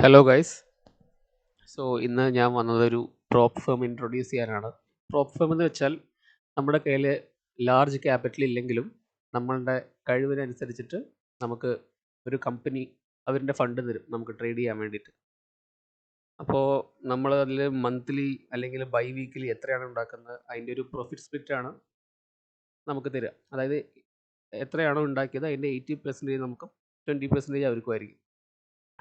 Hello guys. ഇന്ന് ഞാൻ വന്നതൊരു prop firm introduce ചെയ്യാനാണ്. പ്രോപ്പ് ഫേം എന്ന് വെച്ചാൽ നമ്മുടെ കയ്യിൽ ലാർജ് ക്യാപിറ്റൽ ഇല്ലെങ്കിലും നമ്മളുടെ കഴിവിനനുസരിച്ചിട്ട് നമുക്ക് ഒരു കമ്പനി അവരുടെ ഫണ്ട് തരും നമുക്ക് ട്രേഡ് ചെയ്യാൻ വേണ്ടിയിട്ട്. അപ്പോൾ നമ്മൾ അതിൽ മന്ത്ലി അല്ലെങ്കിൽ ബൈ വീക്കിലി എത്രയാണ് ഉണ്ടാക്കുന്നത് അതിൻ്റെ ഒരു പ്രോഫിറ്റ് സ്പ്ലിറ്റാണ് നമുക്ക് തരിക. അതായത് എത്രയാണോ ഉണ്ടാക്കിയത് അതിൻ്റെ 80% നമുക്കും 20% അവർക്കുമായിരിക്കും.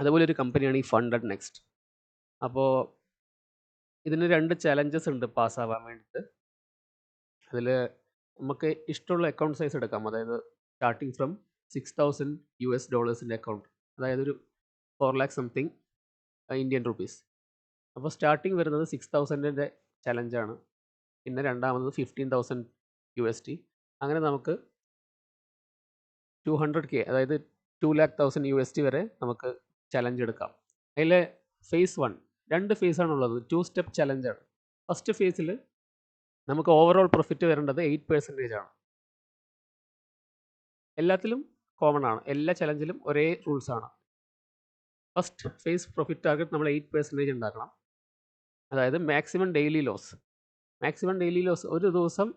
അതുപോലെ ഒരു കമ്പനിയാണ് ഈ ഫണ്ടഡ് നെക്സ്റ്റ്. അപ്പോൾ ഇതിന് 2 ചലഞ്ചസ് ഉണ്ട് പാസ്സാവാൻ വേണ്ടിയിട്ട്. അതിൽ നമുക്ക് ഇഷ്ടമുള്ള അക്കൗണ്ട് സൈസ് എടുക്കാം. അതായത് സ്റ്റാർട്ടിങ് ഫ്രം $6,000 അക്കൗണ്ട്, അതായത് ഒരു 4 lakh സംതിങ് ഇന്ത്യൻ റുപ്പീസ്. അപ്പോൾ സ്റ്റാർട്ടിങ് വരുന്നത് 6,000 ചലഞ്ചാണ്. പിന്നെ രണ്ടാമത് 15,000 അങ്ങനെ നമുക്ക് 200K, അതായത് 2,00,000 വരെ നമുക്ക് ചലഞ്ച് എടുക്കാം. അതിലെ ഫേസ് 1 2 ഫേസാണുള്ളത്. 2 സ്റ്റെപ്പ് ചലഞ്ചാണ്. ഫസ്റ്റ് ഫേസിൽ നമുക്ക് ഓവറോൾ പ്രോഫിറ്റ് വരേണ്ടത് 8% ആണ്. എല്ലാത്തിലും കോമൺ ആണ്, എല്ലാ ചലഞ്ചിലും ഒരേ റൂൾസാണ്. ഫസ്റ്റ് ഫേസ് പ്രോഫിറ്റ് ടാർഗറ്റ് നമ്മൾ 8% ഉണ്ടാക്കണം. അതായത് മാക്സിമം ഡെയിലി ലോസ് ഒരു ദിവസം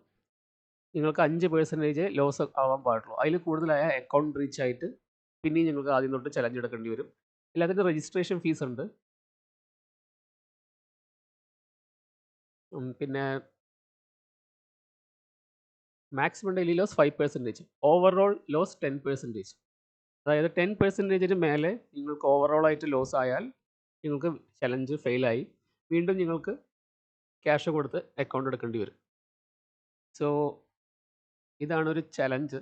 നിങ്ങൾക്ക് 5% ലോസ് ആവാൻ പാടുള്ളൂ. അതിൽ കൂടുതലായ അക്കൗണ്ട് റീച്ച് ആയിട്ട് പിന്നെയും നിങ്ങൾക്ക് ആദ്യം തൊട്ട് ചലഞ്ച് എടുക്കേണ്ടി വരും. എല്ലാത്തിൻ്റെ രജിസ്ട്രേഷൻ ഫീസ് ഉണ്ട്. പിന്നെ maximum daily loss 5%, overall loss 10%. അതായത് 10%-ന് മേലെ നിങ്ങൾക്ക് ഓവറോൾ ആയിട്ട് ലോസ് ആയാൽ നിങ്ങൾക്ക് ചലഞ്ച് ഫെയിലായി, വീണ്ടും നിങ്ങൾക്ക് ക്യാഷ് കൊടുത്ത് അക്കൗണ്ട് എടുക്കേണ്ടി വരും. സോ ഇതാണ് ഒരു ചലഞ്ച്.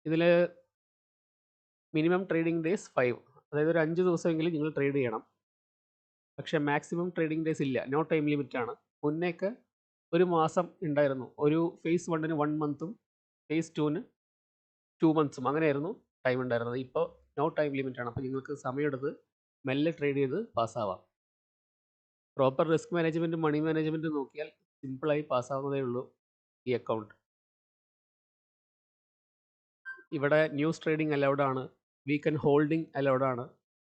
ഇതിൽ മിനിമം ട്രേഡിംഗ് ഡേയ്സ് 5, അതായത് ഒരു 5 ദിവസമെങ്കിലും നിങ്ങൾ ട്രേഡ് ചെയ്യണം. പക്ഷേ മാക്സിമം ട്രേഡിംഗ് ഡേയ്സ് ഇല്ല, നോ ടൈം ലിമിറ്റ് ആണ്. മുന്നേക്ക് ഒരു മാസം ഉണ്ടായിരുന്നു. ഒരു ഫേസ് 1-ന് 1 മന്തും ഫേസ് 2-ന് 2 മന്ത്സും അങ്ങനെയായിരുന്നു ടൈം ഉണ്ടായിരുന്നത്. ഇപ്പോൾ നോ ടൈം ലിമിറ്റ് ആണ്. അപ്പോൾ നിങ്ങൾക്ക് സമയമെടുത്ത് മെല്ലെ ട്രേഡ് ചെയ്ത് പാസ്സാവാം. പ്രോപ്പർ റിസ്ക് മാനേജ്മെൻറ്റും മണി മാനേജ്മെൻറ്റും നോക്കിയാൽ സിമ്പിളായി പാസ്സാവുന്നതേ ഉള്ളൂ ഈ അക്കൗണ്ട്. ഇവിടെ ന്യൂസ് ട്രേഡിംഗ് അലൗഡ് ആണ്, വീക്കെൻഡ് ഹോൾഡിംഗ് അലൗഡ് ആണ്.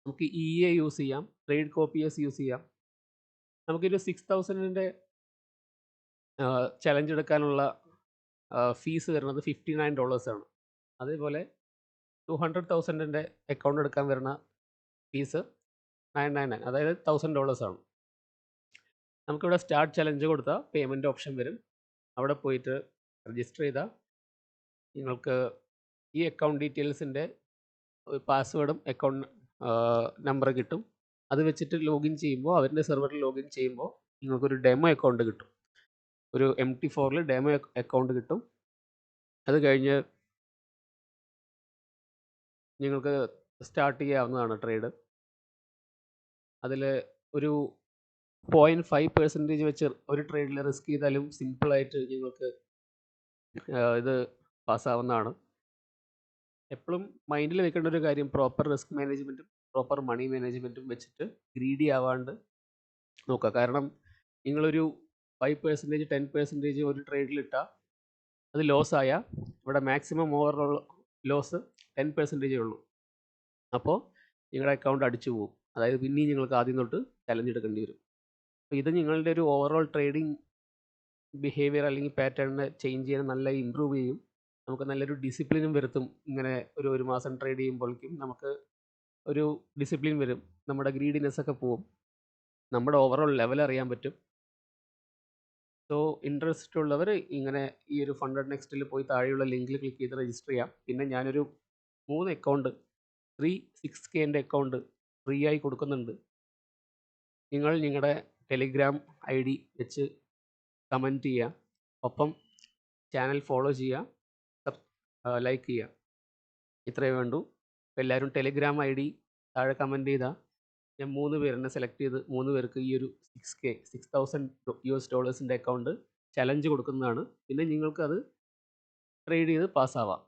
നമുക്ക് EA യൂസ് ചെയ്യാം, ട്രേഡ് കോപ്പിയേഴ്സ് യൂസ് ചെയ്യാം. നമുക്കൊരു 6,000-ൻ്റെ ചലഞ്ച് എടുക്കാനുള്ള ഫീസ് വരുന്നത് $59 ആണ്. അതേപോലെ 200,000-ൻ്റെ അക്കൗണ്ട് എടുക്കാൻ വരുന്ന ഫീസ് 999, അതായത് $1,000 ആണ്. നമുക്കിവിടെ സ്റ്റാർട്ട് ചലഞ്ച് കൊടുത്താൽ പേയ്മെൻറ്റ് ഓപ്ഷൻ വരും. അവിടെ പോയിട്ട് രജിസ്റ്റർ ചെയ്താൽ നിങ്ങൾക്ക് ഈ അക്കൗണ്ട് ഡീറ്റെയിൽസിൻ്റെ പാസ്വേഡും അക്കൗണ്ട് നമ്പർ കിട്ടും. അത് വെച്ചിട്ട് ലോഗിൻ ചെയ്യുമ്പോൾ, അവരുടെ സെർവറിൽ ലോഗിൻ ചെയ്യുമ്പോൾ നിങ്ങൾക്കൊരു ഡെമോ അക്കൗണ്ട് കിട്ടും. ഒരു MT4-ൽ ഡെമോ അക്കൗണ്ട് കിട്ടും. അത് കഴിഞ്ഞ് നിങ്ങൾക്ക് സ്റ്റാർട്ട് ചെയ്യാവുന്നതാണ് ട്രേഡ്. അതിൽ ഒരു 0.5% വെച്ച് ഒരു ട്രേഡിൽ റിസ്ക് ചെയ്താലും സിമ്പിളായിട്ട് നിങ്ങൾക്ക് ഇത് പാസ്സാവുന്നതാണ്. എപ്പോഴും മൈൻഡിൽ വെക്കേണ്ട ഒരു കാര്യം, പ്രോപ്പർ റിസ്ക് മാനേജ്മെൻറ്റും പ്രോപ്പർ മണി മാനേജ്മെൻറ്റും വെച്ചിട്ട് ഗ്രീഡി ആവാണ്ട് നോക്കുക. കാരണം നിങ്ങളൊരു 5%, 10% ഒരു ട്രേഡിലിട്ടാൽ അത് ലോസ് ആയാൽ ഇവിടെ മാക്സിമം ഓവറോൾ ലോസ് 10% ഉള്ളൂ. അപ്പോൾ നിങ്ങളുടെ അക്കൗണ്ട് അടിച്ചു പോകും. അതായത് പിന്നെയും നിങ്ങൾക്ക് ആദ്യം തൊട്ട് ചലഞ്ച് എടുക്കേണ്ടി വരും. അപ്പോൾ ഇത് നിങ്ങളുടെ ഒരു ഓവറോൾ ട്രേഡിംഗ് ബിഹേവിയർ അല്ലെങ്കിൽ പാറ്റേണിനെ ചേഞ്ച് ചെയ്യാൻ നല്ല ഇമ്പ്രൂവ് ചെയ്യും. നമുക്ക് നല്ലൊരു ഡിസിപ്ലിനും വരുത്തും. ഇങ്ങനെ ഒരു മാസം ട്രേഡ് ചെയ്യുമ്പോഴേക്കും നമുക്ക് ഒരു ഡിസിപ്ലിൻ വരും. നമ്മുടെ ഗ്രീഡിനെസ് ഒക്കെ പോവും. നമ്മുടെ ഓവറോൾ ലെവൽ അറിയാൻ പറ്റും. സോ ഇൻട്രസ്റ്റ് ഉള്ളവർ ഇങ്ങനെ ഈ ഒരു ഫണ്ടഡ് നെക്സ്റ്റിൽ പോയി താഴെയുള്ള ലിങ്കിൽ ക്ലിക്ക് ചെയ്ത് രജിസ്റ്റർ ചെയ്യാം. പിന്നെ ഞാനൊരു 3 അക്കൗണ്ട് 6K അക്കൗണ്ട് ഫ്രീ ആയി കൊടുക്കുന്നുണ്ട്. നിങ്ങൾ നിങ്ങളുടെ ടെലിഗ്രാം ID വെച്ച് കമൻറ്റ് ചെയ്യുക, ഒപ്പം ചാനൽ ഫോളോ ചെയ്യുക, ലൈക്ക് ചെയ്യുക. ഇത്രയേ വേണ്ടൂ. എല്ലാവരും ടെലിഗ്രാം ID താഴെ കമൻറ്റ് ചെയ്താൽ ഞാൻ 3 പേരെന്നെ സെലക്ട് ചെയ്ത് 3 പേർക്ക് ഈ ഒരു $6,000 അക്കൗണ്ട് ചലഞ്ച് കൊടുക്കുന്നതാണ്. പിന്നെ നിങ്ങൾക്കത് ട്രേഡ് ചെയ്ത് പാസ്സാവാം.